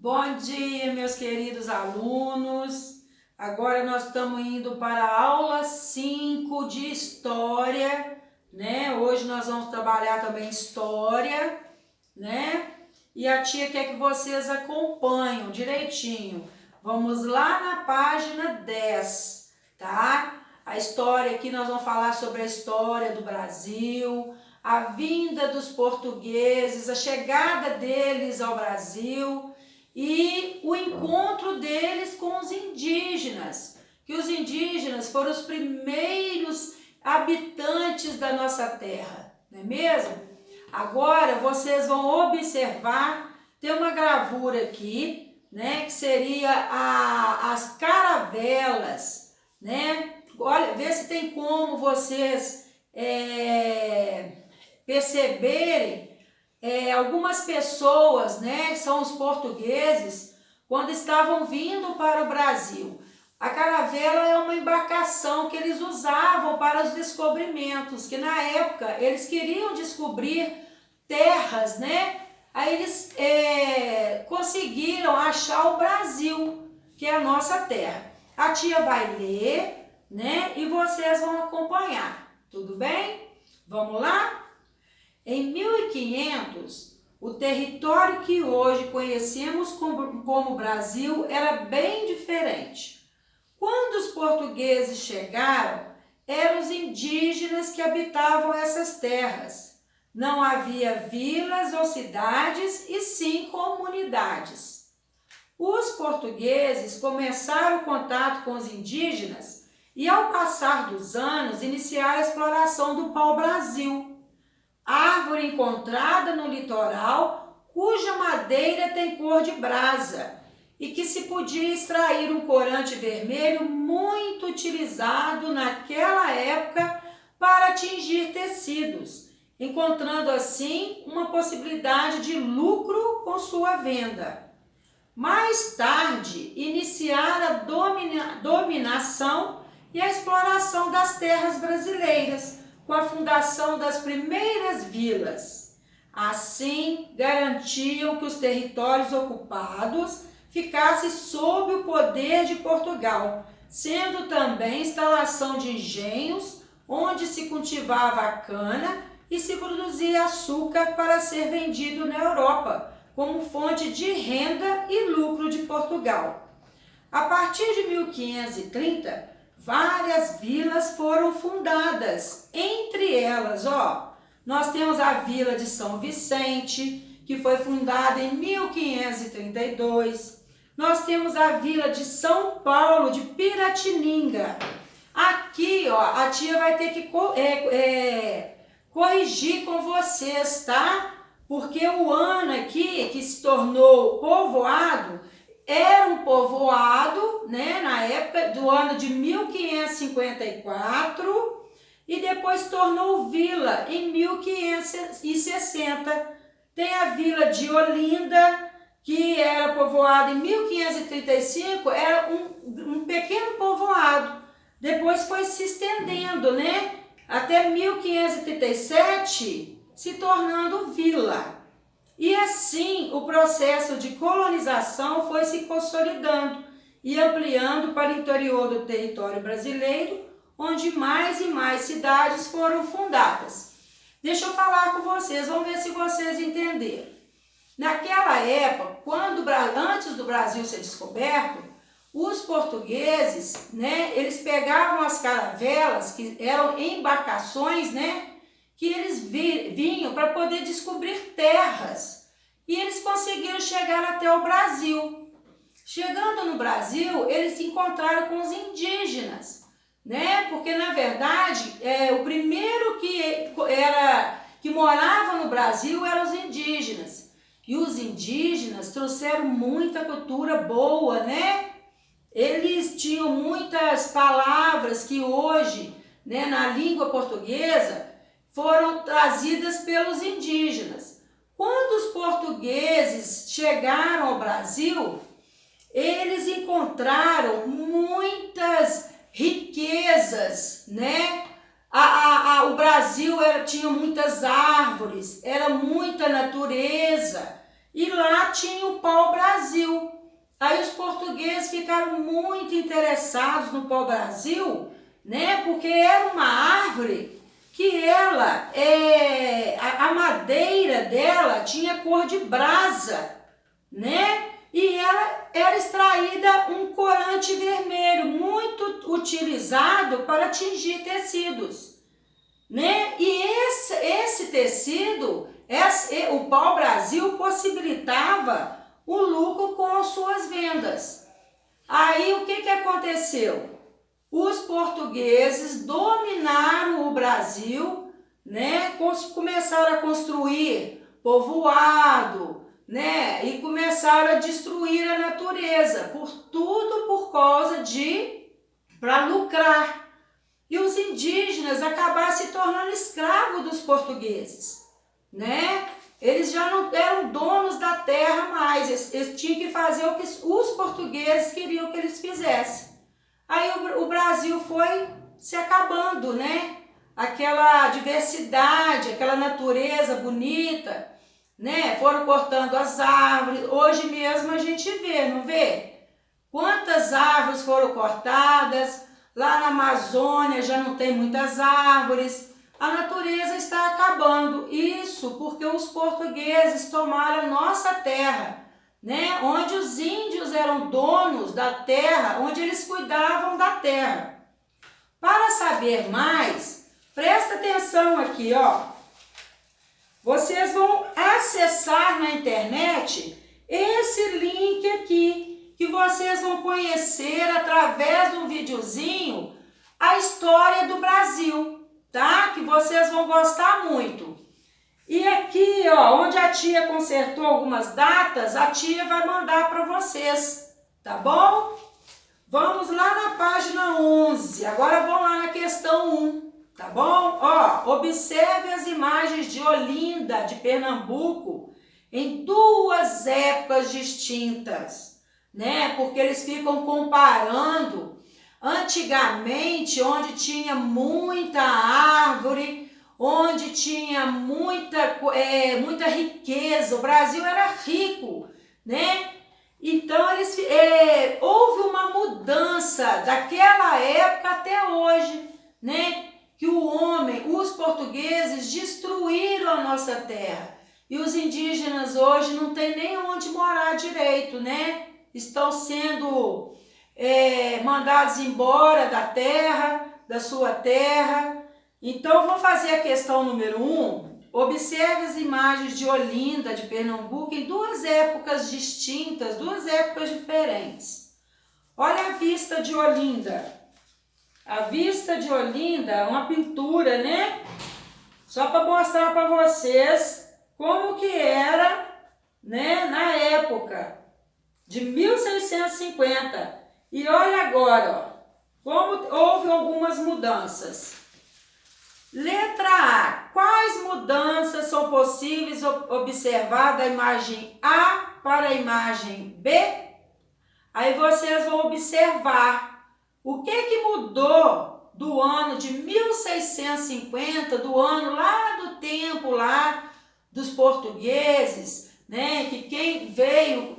Bom dia, meus queridos alunos. Agora nós estamos indo para a aula 5 de História, né? Hoje nós vamos trabalhar também História, né? E a tia quer que vocês acompanhem direitinho. Vamos lá na página 10, tá? A história aqui nós vamos falar sobre a história do Brasil, a vinda dos portugueses, a chegada deles ao Brasil e o encontro deles com os indígenas, que os indígenas foram os primeiros habitantes da nossa terra, não é mesmo? Agora vocês vão observar, tem uma gravura aqui, né, que seria as caravelas, né? Olha, vê se tem como vocês perceberem algumas pessoas, né, são os portugueses, quando estavam vindo para o Brasil. A caravela é uma embarcação que eles usavam para os descobrimentos, que na época eles queriam descobrir terras, né? Aí eles conseguiram achar o Brasil, que é a nossa terra. A tia vai ler, né? E vocês vão acompanhar, tudo bem? Vamos lá? Em 1500, o território que hoje conhecemos como Brasil era bem diferente. Quando os portugueses chegaram, eram os indígenas que habitavam essas terras. Não havia vilas ou cidades, e sim comunidades. Os portugueses começaram o contato com os indígenas e, ao passar dos anos, iniciaram a exploração do pau-brasil, árvore encontrada no litoral, cuja madeira tem cor de brasa e que se podia extrair um corante vermelho muito utilizado naquela época para tingir tecidos, encontrando assim uma possibilidade de lucro com sua venda. Mais tarde, iniciaram a dominação e a exploração das terras brasileiras, com a fundação das primeiras vilas. Assim, garantiam que os territórios ocupados ficassem sob o poder de Portugal, sendo também instalação de engenhos, onde se cultivava a cana e se produzia açúcar para ser vendido na Europa, como fonte de renda e lucro de Portugal. A partir de 1530, várias vilas foram fundadas. Entre elas, nós temos a Vila de São Vicente, que foi fundada em 1532. Nós temos a Vila de São Paulo, de Piratininga. Aqui, a tia vai ter que corrigir com vocês, tá? Porque o ano aqui, que se tornou povoado, era um povoado, né, na época do ano de 1554 e depois tornou vila em 1560. Tem a vila de Olinda, que era povoada em 1535, era um pequeno povoado. Depois foi se estendendo, né, até 1537, se tornando vila. E assim o processo de colonização foi se consolidando e ampliando para o interior do território brasileiro, onde mais e mais cidades foram fundadas. Deixa eu falar com vocês, vamos ver se vocês entenderam. Naquela época, antes do Brasil ser descoberto, os portugueses, né, eles pegavam as caravelas, que eram embarcações, né, que eles vinham para poder descobrir terras. E eles conseguiram chegar até o Brasil. Chegando no Brasil, eles se encontraram com os indígenas, né? Porque, na verdade, o primeiro que morava no Brasil eram os indígenas. E os indígenas trouxeram muita cultura boa, né? Eles tinham muitas palavras que hoje, né, na língua portuguesa, foram trazidas pelos indígenas. Quando os portugueses chegaram ao Brasil, eles encontraram muitas riquezas, né? O Brasil tinha muitas árvores, era muita natureza, e lá tinha o pau-brasil. Aí os portugueses ficaram muito interessados no pau-brasil, né? Porque era uma árvore que ela, a madeira dela tinha cor de brasa, né? E ela era extraída um corante vermelho, muito utilizado para tingir tecidos, né? E esse tecido, o pau-brasil possibilitava o lucro com as suas vendas. Aí o que aconteceu? Os portugueses dominaram o Brasil, né? Começaram a construir povoado, né? E começaram a destruir a natureza, tudo por causa para lucrar. E os indígenas acabaram se tornando escravos dos portugueses, né? Eles já não eram donos da terra mais, eles tinham que fazer o que os portugueses queriam que eles fizessem. Aí o Brasil foi se acabando, né? Aquela diversidade, aquela natureza bonita, né? Foram cortando as árvores. Hoje mesmo a gente vê, não vê? Quantas árvores foram cortadas? Lá na Amazônia já não tem muitas árvores. A natureza está acabando. Isso porque os portugueses tomaram a nossa terra, né? Onde os índios eram donos da terra, onde eles cuidavam da terra. Para saber mais, presta atenção aqui, ó. Vocês vão acessar na internet esse link aqui, que vocês vão conhecer através de um videozinho a história do Brasil, tá? Que vocês vão gostar muito. E aqui, ó, onde a tia consertou algumas datas, a tia vai mandar para vocês, tá bom? Vamos lá na página 11, agora vamos lá na questão 1, tá bom? Ó, observe as imagens de Olinda, de Pernambuco, em duas épocas distintas, né? Porque eles ficam comparando antigamente, onde tinha muita árvore, onde tinha muita riqueza, o Brasil era rico, né? Então houve uma mudança daquela época até hoje, né? Que os portugueses destruíram a nossa terra e os indígenas hoje não tem nem onde morar direito, né? Estão sendo mandados embora da sua terra. Então, vou fazer a questão número 1. Observe as imagens de Olinda, de Pernambuco, em duas épocas distintas, duas épocas diferentes. Olha a vista de Olinda. A vista de Olinda é uma pintura, né? Só para mostrar para vocês como que era, né, na época de 1650. E olha agora, ó, como houve algumas mudanças. Letra A. Quais mudanças são possíveis observar da imagem A para a imagem B? Aí vocês vão observar o que mudou do ano de 1650, do ano lá do tempo lá dos portugueses, né? Que quem veio,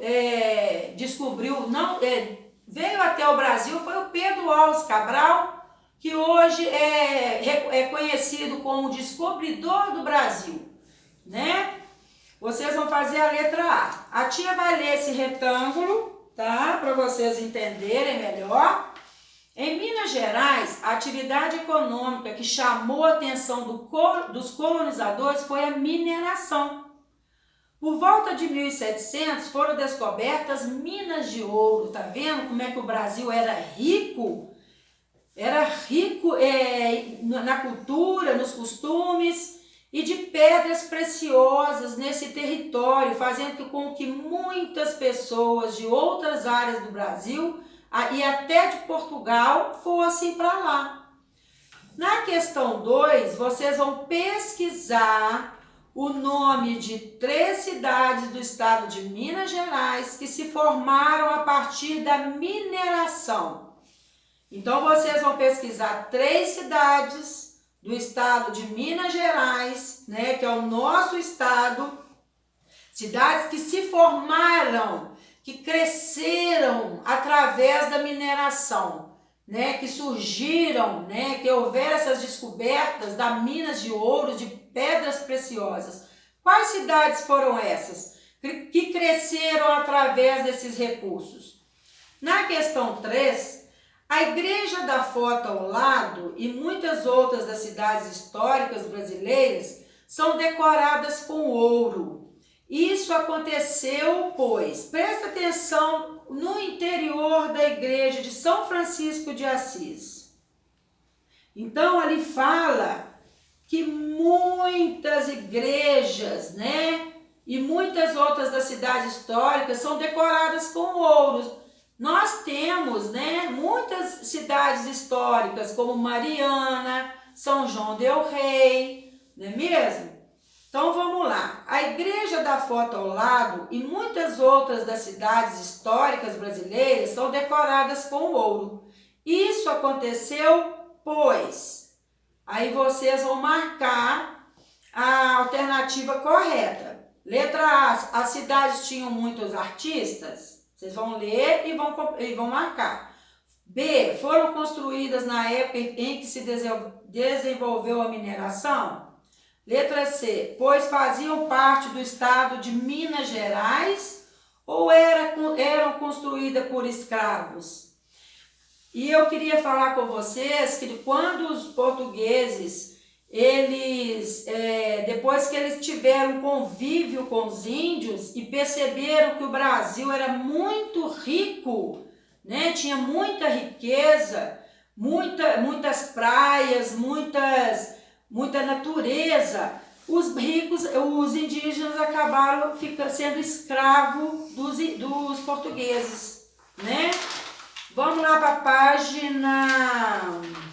descobriu, veio até o Brasil foi o Pedro Álvares Cabral, que hoje é conhecido como o descobridor do Brasil, né? Vocês vão fazer a letra A. A tia vai ler esse retângulo, tá? Para vocês entenderem melhor. Em Minas Gerais, a atividade econômica que chamou a atenção dos colonizadores foi a mineração. Por volta de 1700 foram descobertas minas de ouro, tá vendo como é que o Brasil era rico? Era rico na cultura, nos costumes e de pedras preciosas nesse território, fazendo com que muitas pessoas de outras áreas do Brasil e até de Portugal fossem para lá. Na questão 2, vocês vão pesquisar o nome de 3 cidades do estado de Minas Gerais que se formaram a partir da mineração. Então, vocês vão pesquisar 3 cidades do estado de Minas Gerais, né, que é o nosso estado. cidades que se formaram, que cresceram através da mineração, né, que surgiram, né, que houveram essas descobertas da minas de ouro, de pedras preciosas. Quais cidades foram essas que cresceram através desses recursos? Na questão 3, a Igreja da Foto ao lado e muitas outras das cidades históricas brasileiras são decoradas com ouro. Isso aconteceu, pois, presta atenção, no interior da igreja de São Francisco de Assis. Então, ali fala que muitas igrejas, né, e muitas outras das cidades históricas são decoradas com ouro. Nós temos, né, muitas cidades históricas, como Mariana, São João del Rei, não é mesmo? Então vamos lá, a Igreja da Foto ao lado e muitas outras das cidades históricas brasileiras são decoradas com ouro. Isso aconteceu, pois, aí vocês vão marcar a alternativa correta. Letra A, as cidades tinham muitos artistas, vocês vão ler e vão marcar. B, foram construídas na época em que se desenvolveu a mineração. Letra C, pois faziam parte do estado de Minas Gerais ou eram construídas por escravos? E eu queria falar com vocês que quando os portugueses, depois que eles tiveram convívio com os índios e perceberam que o Brasil era muito rico, né? Tinha muita riqueza, muitas praias, muita natureza, os indígenas acabaram sendo escravos dos portugueses, né? Vamos lá para a página,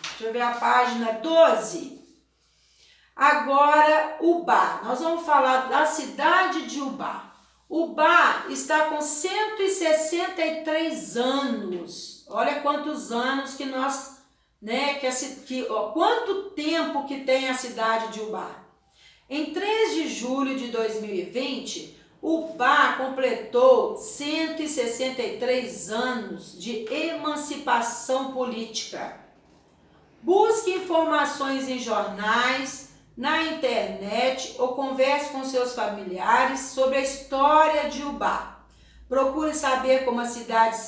deixa eu ver a página 12. Agora, Ubá, nós vamos falar da cidade de Ubá. Ubá está com 163 anos, olha quantos anos que nós... Né, quanto tempo que tem a cidade de Ubá. Em 3 de julho de 2020, Ubá completou 163 anos de emancipação política. Busque informações em jornais, na internet ou converse com seus familiares sobre a história de Ubá. Procure saber como a cidade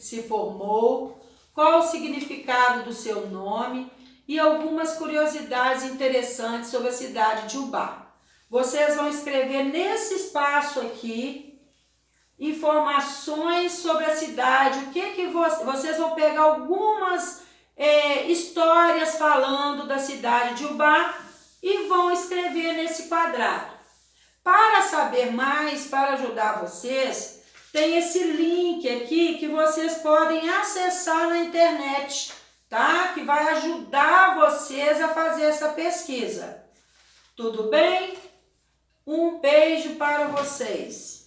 se formou, qual o significado do seu nome e algumas curiosidades interessantes sobre a cidade de Ubá. Vocês vão escrever nesse espaço aqui informações sobre a cidade, vocês vão pegar algumas histórias falando da cidade de Ubá e vão escrever nesse quadrado. Para saber mais, para ajudar vocês, tem esse link aqui que vocês podem acessar na internet, tá? Que vai ajudar vocês a fazer essa pesquisa. Tudo bem? Um beijo para vocês.